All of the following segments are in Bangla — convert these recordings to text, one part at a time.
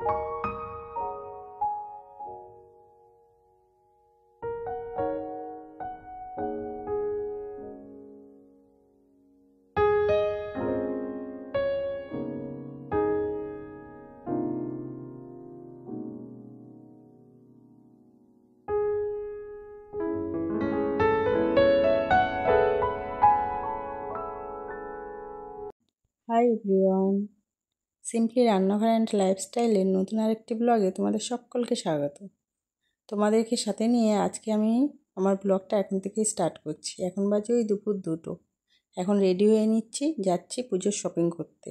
হাই এভরিওয়ান, সিম্পলি রান্নাঘর অ্যান্ড লাইফস্টাইলের নতুন আরেকটি ব্লগে তোমাদের সকলকে স্বাগত। তোমাদেরকে সাথে নিয়ে আজকে আমি আমার ব্লগটা এখন থেকেই স্টার্ট করছি। এখন বাজে ওই দুপুর 2টো। এখন রেডি হয়ে নিচ্ছি, যাচ্ছি পুজোর শপিং করতে।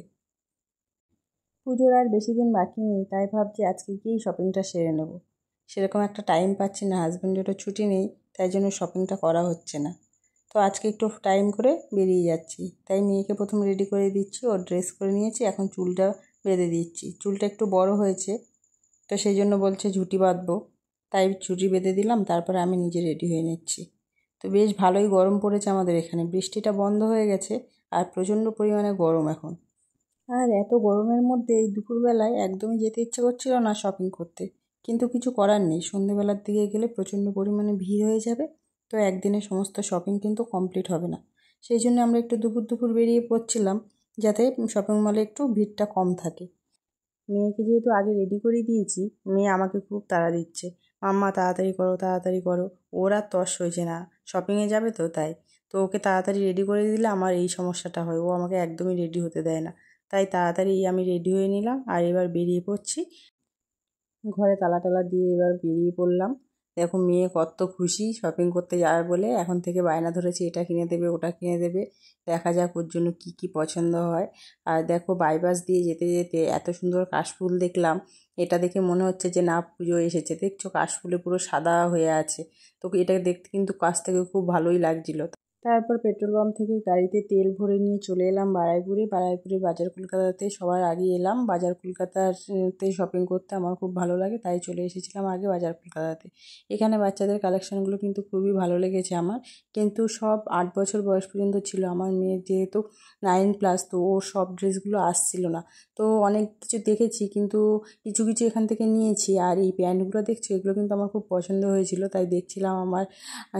পুজোর আর বেশি দিন বাকি নেই, তাই ভাবছি আজকে গিয়েই শপিংটা সেরে নেব। সেরকম একটা টাইম পাচ্ছি না, হাজব্যান্ডেরও ছুটি নেই, তাই জন্য শপিংটা করা হচ্ছে না। তো আজকে একটু টাইম করে বেরিয়ে যাচ্ছি, তাই মেয়েকে প্রথম রেডি করে দিচ্ছি। ওর ড্রেস করে নিয়েছি, এখন চুলটা বেঁধে দিচ্ছি। চুলটা একটু বড় হয়েছে, তো সেই জন্য বলছে ঝুঁটি বাঁধবো, তাই ঝুঁটি বেঁধে দিলাম। তারপরে আমি নিজে রেডি হয়ে নিচ্ছি। তো বেশ ভালোই গরম পড়েছে আমাদের এখানে, বৃষ্টিটা বন্ধ হয়ে গেছে আর প্রচণ্ড পরিমাণে গরম এখন। আর এত গরমের মধ্যে এই দুপুরবেলায় একদমই যেতে ইচ্ছে করছিল না শপিং করতে, কিন্তু কিছু করার নেই। সন্ধেবেলার দিকে গেলে প্রচণ্ড পরিমাণে ভিড় হয়ে যাবে, তো একদিনে সমস্ত শপিং কিন্তু কমপ্লিট হবে না। সেই জন্য আমরা একটু দুপুর দুপুর বেরিয়ে পড়ছিলাম, যাতে শপিং মলে একটু ভিড়টা কম থাকে। মেয়েকে যেহেতু আগে রেডি করে দিয়েছি, মেয়ে আমাকে খুব তাড়া দিচ্ছে, মাম্মা তাড়াতাড়ি করো তাড়াতাড়ি করো। ওর আর তর্স হয়েছে না, শপিংয়ে যাবে তো তাই। তো ওকে তাড়াতাড়ি রেডি করে দিলে আমার এই সমস্যাটা হয়, ও আমাকে একদমই রেডি হতে দেয় না। তাই তাড়াতাড়ি আমি রেডি হয়ে নিলাম আর এবার বেরিয়ে পড়ছি। ঘরে তালা টালা দিয়ে এবার বেরিয়ে পড়লাম। দেখো মেয়ে কত খুশি শপিং করতে যাওয়ার বলে, এখন থেকে বায়না ধরেছে এটা কিনে দেবে ওটা কিনে দেবে। দেখা যাক ওর জন্য কী কী পছন্দ হয়। আর দেখো বাইপাস দিয়ে যেতে যেতে এত সুন্দর কাশফুল দেখলাম, এটা দেখে মনে হচ্ছে যে না পুজো এসেছে। দেখছো কাশফুলে পুরো সাদা হয়ে আছে, তো এটা দেখতে কিন্তু কাছ থেকে খুব ভালোই লাগছিল। তারপর পেট্রোল পাম্প থেকে গাড়িতে তেল ভরে নিয়ে চলে এলাম বারুইপুরে। বাজার কলকাতাতে সবার আগে এলাম। বাজার কলকাতাতে শপিং করতে আমার খুব ভালো লাগে, তাই চলে এসেছিলাম আগে বাজার কলকাতাতে। এখানে বাচ্চাদের কালেকশানগুলো কিন্তু খুবই ভালো লেগেছে আমার, কিন্তু সব 8 বছর বয়স পর্যন্ত ছিল। আমার মেয়ের যেহেতু 9+, তো ওর সব ড্রেসগুলো আসছিল না। তো অনেক কিছু দেখেছি, কিন্তু কিছু কিছু এখান থেকে নিয়েছি। আর এই প্যান্টগুলো দেখছি, এগুলো কিন্তু আমার খুব পছন্দ হয়েছিল, তাই দেখছিলাম আমার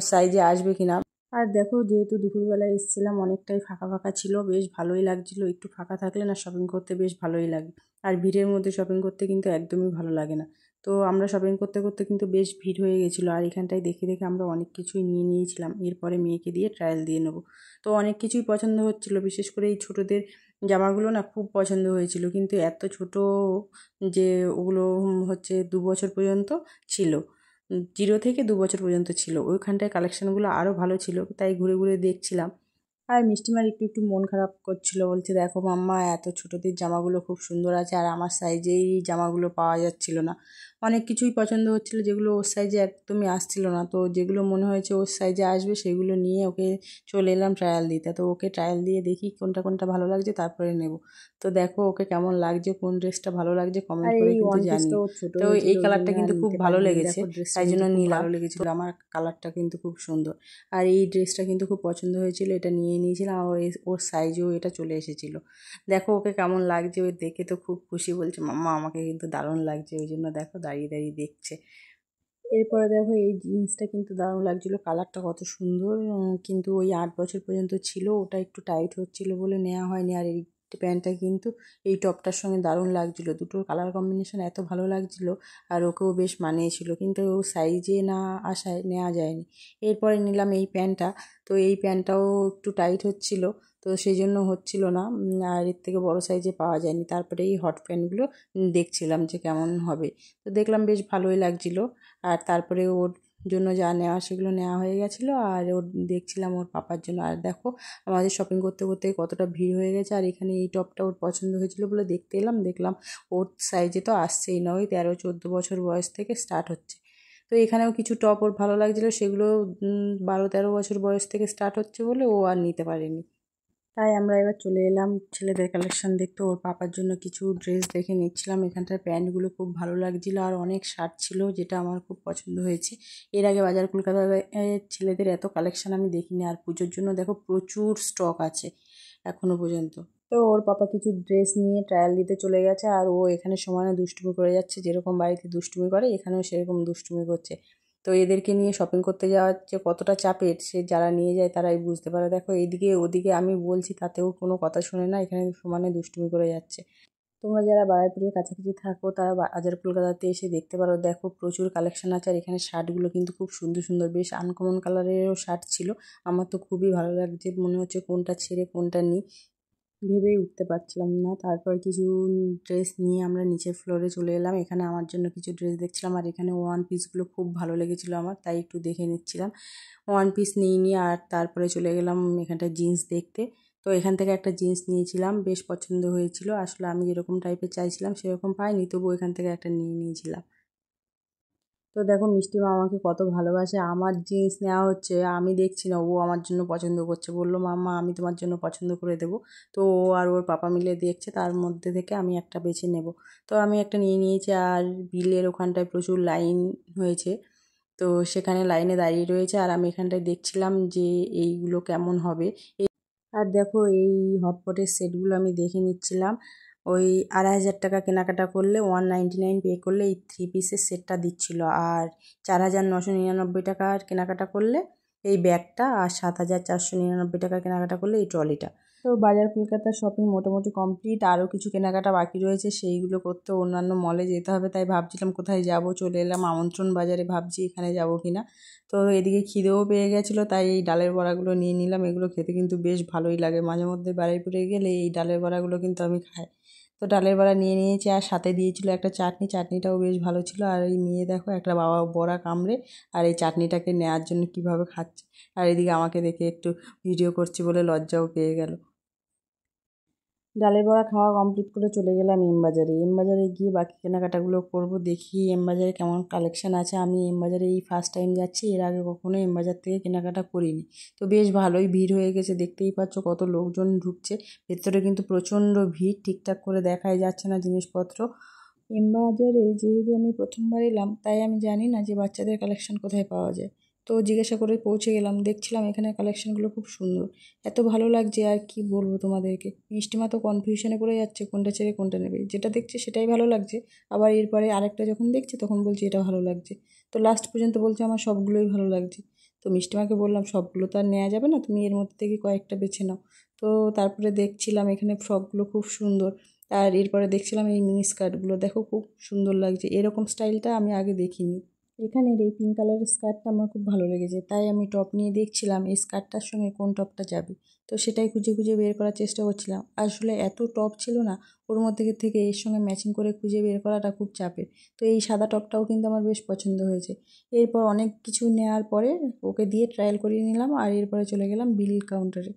সাইজে আসবে কিনা। আর দেখো যেহেতু দুপুরবেলায় এসেছিলাম, অনেকটাই ফাঁকা ফাঁকা ছিল, বেশ ভালোই লাগছিল। একটু ফাঁকা থাকলে না শপিং করতে বেশ ভালোই লাগে। আর ভিড়ের মধ্যে শপিং করতে কিন্তু একদমই ভালো লাগে না। তো আমরা শপিং করতে করতে কিন্তু বেশ ভিড় হয়ে গেছিলো, আর এখানটায় দেখে দেখে আমরা অনেক কিছুই নিয়ে নিয়েছিলাম। এরপরে মেয়েকে দিয়ে ট্রায়াল দিয়ে নেবো। তো অনেক কিছুই পছন্দ হচ্ছিল, বিশেষ করে এই ছোটোদের জামাগুলো না খুব পছন্দ হয়েছিল, কিন্তু এত ছোট যে ওগুলো হচ্ছে 2 বছর পর্যন্ত ছিল। 0 থেকে 2 বছর পর্যন্ত ছিল। ওইখানটায় কালেকশানগুলো আরও ভালো ছিল, তাই ঘুরে ঘুরে দেখছিলাম। আর মিষ্টিমার একটু একটু মন খারাপ করছিল, বলছে দেখো মাম্মা এত ছোটোদের জামাগুলো খুব সুন্দর আছে, আর আমার সাইজেই জামাগুলো পাওয়া যাচ্ছিল না। অনেক কিছুই পছন্দ হচ্ছিলো যেগুলো ওর সাইজে একদমই আসছিল না। তো যেগুলো মনে হয়েছে ওর সাইজে আসবে সেগুলো নিয়ে ওকে চলে এলাম ট্রায়াল দিতে। তো ওকে ট্রায়াল দিয়ে দেখি কোনটা কোনটা ভালো লাগছে, তারপরে নেব। তো দেখো ওকে কেমন লাগছে, কোন ড্রেসটা ভালো লাগছে কমেন্ট করে কিন্তু জানিও। তো এই কালারটা কিন্তু খুব ভালো লেগেছে, তাই জন্য নিলাম। ভালো লেগেছিল আমার কালারটা কিন্তু খুব সুন্দর। আর এই ড্রেসটা কিন্তু খুব পছন্দ হয়েছিল, এটা নিয়ে নিয়েছিলাম। আর ওর সাইজেও এটা চলে এসেছিল। দেখো ওকে কেমন লাগছে, ওই দেখে তো খুব খুশি, বলছে মাম্মা আমাকে কিন্তু দারুণ লাগছে। ওই জন্য দেখো দাঁড়িয়ে দাঁড়িয়ে দেখছে। এরপরে দেখো এই জিন্সটা কিন্তু দারুণ লাগছিলো, কালারটা কত সুন্দর। কিন্তু ওই 8 বছর পর্যন্ত ছিল, ওটা একটু টাইট হচ্ছিল বলে নেওয়া হয়নি। আর এই প্যান্টটা কিন্তু এই টপটার সঙ্গে দারুণ লাগছিলো, দুটোর কালার কম্বিনেশন এত ভালো লাগছিলো। আর ওকেও বেশ মানিয়েছিল, কিন্তু ও সাইজে না আসায় নেওয়া যায়নি। এরপরে নিলাম এই প্যান্টটা। তো এই প্যান্টটাও একটু টাইট হচ্ছিল, তো সেই জন্য হচ্ছিল না। আর এর থেকে বড় সাইজে পাওয়া যায়নি। তারপরে এই হট প্যান্টগুলো দেখছিলাম যে কেমন হবে, তো দেখলাম বেশ ভালোই লাগছিলো। আর তারপরে ওর জন্য যা নেওয়া সেগুলো নেওয়া হয়ে গেছিলো, আর ওর দেখছিলাম ওর পাপার জন্য। আর দেখো আমাদের শপিং করতে করতে কতটা ভিড় হয়ে গেছে। আর এখানে এই টপটা ওর পছন্দ হয়েছিল বলে দেখতে এলাম, দেখলাম ওর সাইজে তো আসছেই না, ওই 13-14 বছর বয়স থেকে স্টার্ট হচ্ছে। তো এখানেও কিছু টপ ওর ভালো লাগছিলো, সেগুলো 12-13 বছর বয়স থেকে স্টার্ট হচ্ছে বলে ও আর নিতে পারেনি। তাই আমরা এবার চলে এলাম ছেলেদের কালেকশন দেখতে। ওর পাপার জন্য কিছু ড্রেস দেখে নিচ্ছিলাম। এখানটার প্যান্টগুলো খুব ভালো লাগছিলো, আর অনেক শার্ট ছিল, যেটা আমার খুব পছন্দ হয়েছে। এর আগে বাজার কলকাতায় ছেলেদের এত কালেকশন আমি দেখিনি। আর পুজোর জন্য দেখো প্রচুর স্টক আছে এখনো পর্যন্ত। তো ওর পাপা কিছু ড্রেস নিয়ে ট্রায়াল দিতে চলে গেছে, আর ও এখানে সমানে দুষ্টুমি করে যাচ্ছে, যেরকম বাড়িতে দুষ্টুমি করে এখানেও সেরকম দুষ্টুমি করছে। তো এদেরকে নিয়ে শপিং করতে যাওয়া যে কতটা চাপের সে যারা নিয়ে যায় তারাই বুঝতে পারে। দেখো এইদিকে ওদিকে আমি বলছি তাতেও কোনো কথা শোনে না, এখানে সমানে দুষ্টুমি করে যাচ্ছে। তোমরা যারা বারুইপুরের কাছাকাছি থাকো তারা বাজার কলকাতাতে এসে দেখতে পারো। দেখো প্রচুর কালেকশন আছে, আর এখানে শার্টগুলো কিন্তু খুব সুন্দর সুন্দর, বেশ আনকমন কালারেরও শার্ট ছিল। আমার তো খুবই ভালো লাগছে, মনে হচ্ছে কোনটা ছেড়ে কোনটা নিই ভেবেই উঠতে পারছিলাম না। তারপর কিছু ড্রেস নিয়ে আমরা নিচের ফ্লোরে চলে এলাম। এখানে আমার জন্য কিছু ড্রেস দেখছিলাম, আর এখানে ওয়ান পিসগুলো খুব ভালো লেগেছিলো আমার, তাই একটু দেখে নিচ্ছিলাম। ওয়ান পিস নিয়ে আর তারপরে চলে গেলাম এখানটা জিন্স দেখতে। তো এখান থেকে একটা জিন্স নিয়েছিলাম, বেশ পছন্দ হয়েছিল। আসলে আমি যেরকম টাইপের চাইছিলাম সেরকম পাইনি, তবু এখান থেকে একটা নিয়েছিলাম। তো দেখো মিষ্টি মা আমাকে কত ভালোবাসে, আমার জিন্স নেওয়া হচ্ছে আমি দেখছি না, ও আমার জন্য পছন্দ করছে। বললো মাম্মা আমি তোমার জন্য পছন্দ করে দেবো। তো ও আর ওর পাপা মিলে দেখছে, তার মধ্যে থেকে আমি একটা বেছে নেব। তো আমি একটা নিয়ে নিয়েছি, আর বিলের ওখানটায় প্রচুর লাইন হয়েছে। তো সেখানে লাইনে দাঁড়িয়ে রয়েছে, আর আমি এখানটায় দেখছিলাম যে এইগুলো কেমন হবে। আর দেখো এই হটপটের সেটগুলো আমি দেখে নিচ্ছিলাম। ওই 2,500 টাকা কেনাকাটা করলে 199 পে করলে এই 3 পিসের সেটটা দিচ্ছিল, আর 4,999 টাকার কেনাকাটা করলে এই ব্যাগটা, আর 7,499 টাকার কেনাকাটা করলে এই ট্রলিটা। তো বাজার কলকাতার শপিং মোটামুটি কমপ্লিট, আরও কিছু কেনাকাটা বাকি রয়েছে, সেইগুলো করতে অন্যান্য মলে যেতে হবে। তাই ভাবছিলাম কোথায় যাব, চলে এলাম আমন্ত্রণ বাজারে, ভাবছি এখানে যাব কিনা। তো এদিকে খিদেও পেয়ে গেছিলো, তাই এই ডালের বড়াগুলো নিয়ে নিলাম। এগুলো খেতে কিন্তু বেশ ভালোই লাগে, মাঝে মধ্যে বারুইপুরে গেলে এই ডালের বড়াগুলো কিন্তু আমি খাই। তো ডালের বড়া নিয়ে নিয়েছি, আর সাথে দিয়েছিল একটা চাটনি, চাটনিটাও বেশ ভালো ছিল। আর এই মেয়ে দেখো একটা বাবা বড়া কামড়ে আর এই চাটনিটাকে নেওয়ার জন্য কীভাবে খাচ্ছে, আর এদিকে আমাকে দেখে একটু ভিডিও করছি বলে লজ্জাও পেয়ে গেল। ডালের বড়া খাওয়া কমপ্লিট করে চলে গেলাম এমবাজারে। এমবাজারে গিয়ে বাকি কেনাকাটাগুলো করব, দেখি এমবাজারে কেমন কালেকশান আছে। আমি এমবাজারে এই ফার্স্ট টাইম যাচ্ছি, এর আগে কখনো এমবাজার থেকে কেনাকাটা করিনি। তো বেশ ভালোই ভিড় হয়ে গেছে, দেখতেই পাচ্ছ কত লোকজন ঢুকছে। ভেতরে কিন্তু প্রচণ্ড ভিড়, ঠিকঠাক করে দেখাই যাচ্ছে না জিনিসপত্র। এমবাজারে যেহেতু আমি প্রথমবার এলাম, তাই আমি জানি না যে বাচ্চাদের কালেকশন কোথায় পাওয়া যায়। তো জিজ্ঞাসা করে পৌঁছে গেলাম, দেখছিলাম এখানে কালেকশনগুলো খুব সুন্দর, এত ভালো লাগছে আর কি বলবো তোমাদেরকে। মিষ্টিমা তো কনফিউশনে পড়ে যাচ্ছে কোনটা ছেড়ে কোনটা নেবে, যেটা দেখছে সেটাই ভালো লাগছে, আবার এরপরে আরেকটা যখন দেখছে তখন বলছে এটা ভালো লাগছে। তো লাস্ট পর্যন্ত বলছে আমার সবগুলোই ভালো লাগছে। তো মিষ্টিমাকে বললাম সবগুলো তো আর নেওয়া যাবে না, তুমি এর মধ্যে থেকে কয়েকটা বেছে নাও। তো তারপরে দেখছিলাম এখানে ফ্রকগুলো খুব সুন্দর, আর এরপরে দেখছিলাম এই মিনি স্কার্টগুলো, দেখো খুব সুন্দর লাগছে, এরকম স্টাইলটা আমি আগে দেখিনি। এখানের এই পিঙ্ক কালারের স্কার্টটা আমার খুব ভালো লেগেছে, তাই আমি টপ নিয়ে দেখছিলাম এই স্কার্টটার সঙ্গে কোন টপটা যাবে। তো সেটাই খুঁজে খুঁজে বের করার চেষ্টা করছিলাম। আসলে এত টপ ছিল না, ওর মধ্যে থেকে এর সঙ্গে ম্যাচিং করে খুঁজে বের করাটা খুব চাপের। তো এই সাদা টপটাও কিন্তু আমার বেশ পছন্দ হয়েছে। এরপর অনেক কিছু নেওয়ার পরে ওকে দিয়ে ট্রায়াল করিয়ে নিলাম, আর এরপরে চলে গেলাম বিল কাউন্টারে।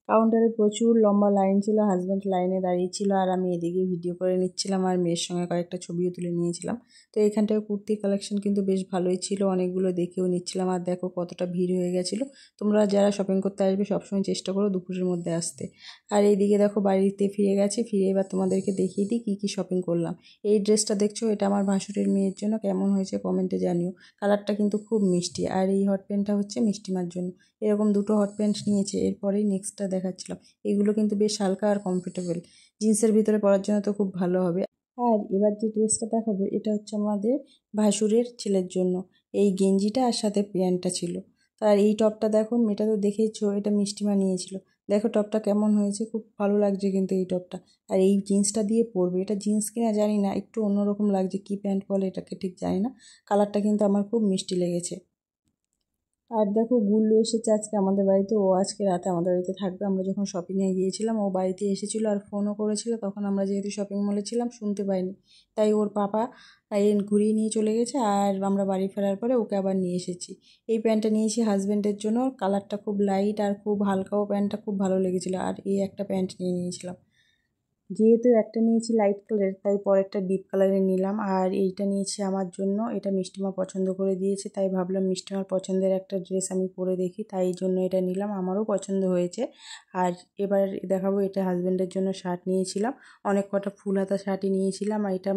কাউন্টারে প্রচুর লম্বা লাইন ছিল, হাজব্যান্ড লাইনে দাঁড়িয়ে ছিল, আর আমি এদিকে ভিডিও করে নিচ্ছিলাম, আর মেয়ের সঙ্গে কয়েকটা ছবিও তুলে নিয়েছিলাম। তো এখানটায় কুর্তির কালেকশন কিন্তু বেশ ভালোই ছিল, অনেকগুলো দেখেও নিচ্ছিলাম। আর দেখো কতটা ভিড় হয়ে গেছিলো। তোমরা যারা শপিং করতে আসবে সবসময় চেষ্টা করো দুপুরের মধ্যে আসতে। আর এইদিকে দেখো বাড়িতে ফিরে গেছি, ফিরে এবার তোমাদেরকে দেখিয়ে দিই কী কী শপিং করলাম। এই ড্রেসটা দেখছো, এটা আমার ভাসুরের মেয়ের জন্য, কেমন হয়েছে কমেন্টে জানিও। কালারটা কিন্তু খুব মিষ্টি, আর এই হট প্যান্টটা হচ্ছে মিষ্টিমার জন্য। এরকম দুটো হট প্যান্ট নিয়েছে। এরপরেই নেক্সটটা দেখাচ্ছিলাম, এগুলো কিন্তু বেশ হালকা আর কমফোর্টেবল, জিন্সের ভিতরে পরার জন্য তো খুব ভালো হবে। আর এবার যে ড্রেসটা দেখাবো এটা হচ্ছে আমাদের ভাসুরের ছেলের জন্য। এই গেঞ্জিটা আর সাথে প্যান্টটা ছিল। আর এই টপটা দেখো, এটা তো দেখেইছো, এটা মিষ্টিমা নিয়েছিল। দেখো টপটা কেমন হয়েছে, খুব ভালো লাগছে কিন্তু এই টপটা। আর এই জিন্সটা দিয়ে পরবে, এটা জিন্স কিনা জানি না, একটু অন্যরকম লাগছে, কি প্যান্ট বলে এটাকে ঠিক জানি না। কালারটা কিন্তু আমার খুব মিষ্টি লেগেছে। আর দেখো গুল্লু এসেছে আজকে আমাদের বাড়িতে, ও আজকে রাতে আমাদের বাড়িতে থাকবে। আমরা যখন শপিংয়ে গিয়েছিলাম ও বাড়িতে এসেছিলো আর ফোনও করেছিল, তখন আমরা যেহেতু শপিং মলে ছিলাম শুনতে পাইনি। তাই ওর পাপা ঘুরিয়ে নিয়ে চলে গেছে, আর আমরা বাড়ি ফেরার পরে ওকে আবার নিয়ে এসেছি। এই প্যান্টটা নিয়েছি হাজব্যান্ডের জন্য, কালারটা খুব লাইট আর খুব হালকাও, প্যান্টটা খুব ভালো লেগেছিলো। আর এই একটা প্যান্ট নিয়ে নিয়েছিলাম, যেহেতু একটা নিয়েছি লাইট কালারের তাই পরেরটা ডিপ কালারের নিলাম। আর এইটা নিয়েছি আমার জন্য, এটা মিষ্টিমা পছন্দ করে দিয়েছে, তাই ভাবলাম মিষ্টিমার পছন্দের একটা ড্রেস আমি পরে দেখি, তাই জন্য এটা নিলাম, আমারও পছন্দ হয়েছে। আর এবার দেখাবো, এটা হাজব্যান্ডের জন্য শার্ট নিয়েছিলাম, অনেক কটা ফুল হাতা শার্টই নিয়েছিলাম। আর এটা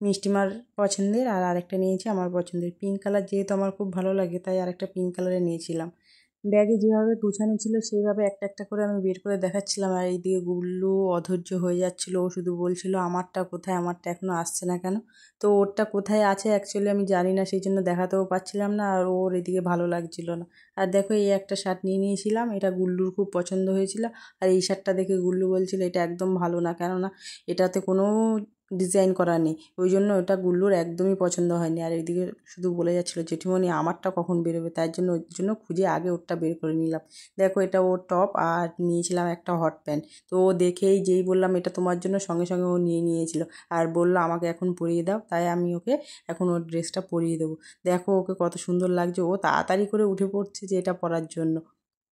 মিষ্টিমার পছন্দের, আর আরেকটা নিয়েছি আমার পছন্দের, পিঙ্ক কালার যেহেতু আমার খুব ভালো লাগে তাই আরেকটা পিঙ্ক কালারে নিয়েছিলাম। ব্যাগে যেভাবে গুছানো ছিল সেইভাবে একটা একটা করে আমি বের করে দেখাচ্ছিলাম, আর এইদিকে গুল্লু অধৈর্য হয়ে যাচ্ছিল। ও শুধু বলছিল আমারটা কোথায়, আমারটা এখনো আসছে না কেন। তো ওরটা কোথায় আছে অ্যাকচুয়ালি আমি জানি না, সেই জন্য দেখাতেও পাচ্ছিলাম না, আর ওর এদিকে ভালো লাগছিল না। আর দেখো এই একটা শার্ট নিয়ে নিয়েছিলাম, এটা গুল্লুর খুব পছন্দ হয়েছিল। আর এই শার্টটা দেখে গুল্লু বলছিল এটা একদম ভালো না, কেননা এটাতে কোনো ডিজাইন করা নেই, ওই জন্য ওটা গুল্লুর একদমই পছন্দ হয়নি। আর এদিকে শুধু বলে যাচ্ছিলো জেঠিমণি আমারটা কখন বেরোবে, তাই জন্য ওর জন্য খুঁজে আগে ওরটা বের করে নিলাম। দেখো এটা ওর টপ, আর নিয়েছিলাম একটা হট প্যান্ট। তো ও দেখেই যেই বললাম এটা তোমার জন্য, সঙ্গে সঙ্গে ও নিয়ে নিয়েছিল আর বললো আমাকে এখন পরিয়ে দাও। তাই আমি ওকে এখন ওর ড্রেসটা পরিয়ে দেবো। দেখো ওকে কত সুন্দর লাগছে, ও তাড়াতাড়ি করে উঠে পড়ছে যে এটা পরার জন্য।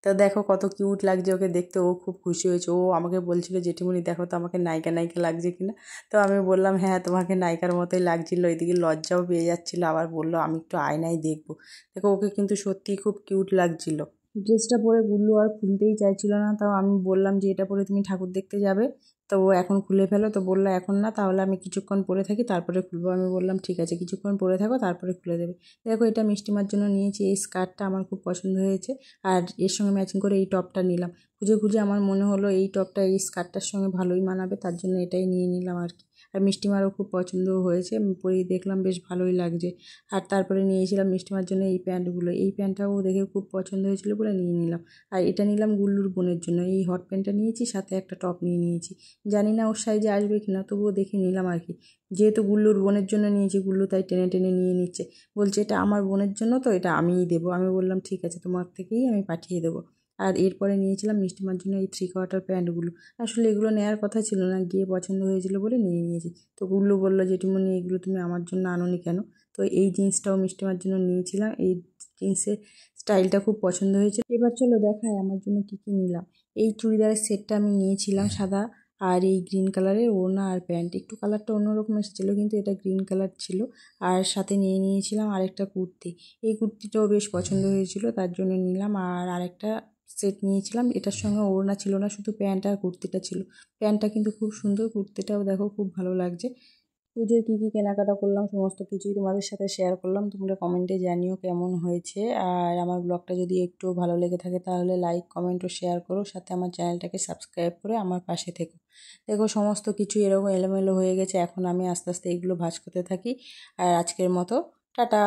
তো দেখো কত কিউট লাগছে ওকে দেখতে, ও খুব খুশি হয়েছে। ও আমাকে বলছিল জেঠিমণি দেখো তো আমাকে নায়িকা নায়িকা লাগছে কিনা। তো আমি বললাম হ্যাঁ তোমাকে নায়িকার মতোই লাগছিল। এদিকে লজ্জাও পেয়ে যাচ্ছিলো, আবার বললো আমি একটু আয়নায় দেখবো। দেখো ওকে কিন্তু সত্যিই খুব কিউট লাগছিল। ড্রেসটা পরে গুল্লু আর খুলতেই চাইছিল না, তাও আমি বললাম যে এটা পরে তুমি ঠাকুর দেখতে যাবে, তো ও এখন খুলে ফেলো। তো বললো এখন না, তাহলে আমি কিছুক্ষণ পরে থাকি তারপরে খুলবো। আমি বললাম ঠিক আছে কিছুক্ষণ পরে থাকো তারপরে খুলে দেবে। দেখো এটা মিষ্টিমার জন্য নিয়েছি, এই স্কার্টটা আমার খুব পছন্দ হয়েছে, আর এর সঙ্গে ম্যাচিং করে এই টপটা নিলাম। খুঁজে খুঁজে আমার মনে হলো এই টপটা এই স্কার্টটার সঙ্গে ভালোই মানাবে, তার জন্য এটাই নিয়ে নিলাম আর কি। আর মিষ্টিমারও খুব পছন্দও হয়েছে, আমি পরেই দেখলাম বেশ ভালোই লাগছে। আর তারপরে নিয়েছিলাম মিষ্টিমার জন্য এই প্যান্টগুলো, এই প্যান্টটাও দেখে খুব পছন্দ হয়েছিল বলে নিয়ে নিলাম। আর এটা নিলাম গুল্লুর বোনের জন্য, এই হট প্যান্টটা নিয়েছি, সাথে একটা টপ নিয়ে নিয়েছি। জানি না ওর সাইজে আসবে কিনা, তবুও দেখে নিলাম আর কি। যেহেতু গুল্লুর বোনের জন্য নিয়েছি, গুল্লু তাই টেনে টেনে নিয়ে নিচ্ছে, বলছে এটা আমার বোনের জন্য তো এটা আমিই দেবো। আমি বললাম ঠিক আছে তোমার থেকেই আমি পাঠিয়ে দেবো। আর এরপরে নিয়েছিলাম মিষ্টিমার জন্য এই 3/4 প্যান্টগুলো। আসলে এগুলো নেওয়ার কথা ছিল না, গিয়ে পছন্দ হয়েছিল বলে নিয়ে নিয়েছি। তো গুল্লু বললো জেঠিমণি এগুলো তুমি আমার জন্য আনোনি কেন। তো এই জিন্সটাও মিষ্টিমার জন্য নিয়েছিলাম, এই জিন্সের স্টাইলটা খুব পছন্দ হয়েছে। এবার চলো দেখাই আমার জন্য কী কী নিলাম। এই চুড়িদারের সেটটা আমি নিয়েছিলাম সাদা, আর এই গ্রিন কালারের ওড়না আর প্যান্ট, একটু কালারটা অন্যরকম এসেছিলো কিন্তু এটা গ্রিন কালার ছিল। আর সাথে নিয়ে নিয়েছিলাম আরেকটা কুর্তি, এই কুর্তিটাও বেশ পছন্দ হয়েছিল তার জন্য নিলাম। আর আরেকটা সেট নিয়েছিলাম, এটার সঙ্গে ওড়না ছিল না, শুধু প্যান্ট আর কুর্তিটা ছিল। প্যান্টটা কিন্তু খুব সুন্দর, কুর্তিটাও দেখো খুব ভালো লাগছে। পুজোয় কী কী কেনাকাটা করলাম সমস্ত কিছুই তোমাদের সাথে শেয়ার করলাম, তোমরা কমেন্টে জানিও কেমন হয়েছে। আর আমার ব্লগটা যদি একটু ভালো লেগে থাকে তাহলে লাইক কমেন্ট ও শেয়ার করো, সাথে আমার চ্যানেলটাকে সাবস্ক্রাইব করে আমার পাশে থেকো। দেখো সমস্ত কিছু এরকম এলোমেলো হয়ে গেছে, এখন আমি আস্তে আস্তে এগুলো ভাঁজ করতে থাকি। আর আজকের মতো টাটা।